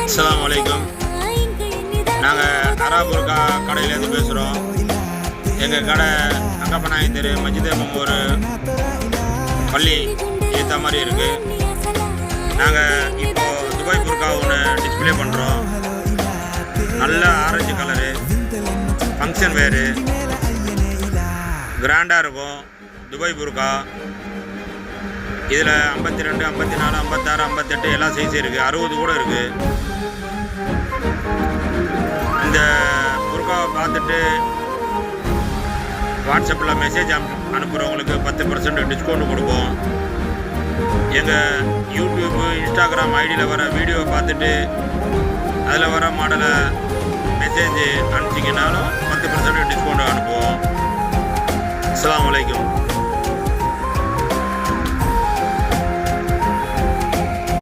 அஸ்ஸலாமு அலைக்கும். நாங்கள் அராபுர்கா கடையிலேருந்து பேசுகிறோம். எங்கள் கடை அங்கப்பநாயகி தெரு மஜிதே ஒரு பள்ளி ஏற்ற மாதிரி இருக்குது. நாங்கள் இப்போது துபாய் புர்கா ஒன்று டிஸ்பிளே பண்ணுறோம். நல்ல ஆரஞ்சு கலரு, ஃபங்க்ஷன் வேறு, கிராண்டாக இருக்கும். துபாய் புர்கா இதில் 52, 54, 56, 58 எல்லாம் சைஸ் இருக்குது. 60 கூட இருக்குது. இந்த புர்காவை பார்த்துட்டு வாட்ஸ்அப்பில் மெசேஜ் அனுப்புகிறவங்களுக்கு 10% டிஸ்கவுண்ட் கொடுப்போம். எங்கள் யூடியூப்பு, இன்ஸ்டாகிராம் ஐடியில் வர வீடியோவை பார்த்துட்டு அதில் வர மாடலை மெசேஜ் அனுப்பிச்சிங்கனாலும் 10% டிஸ்கவுண்ட் அனுப்புவோம். அஸ்ஸலாமு அலைக்கும்.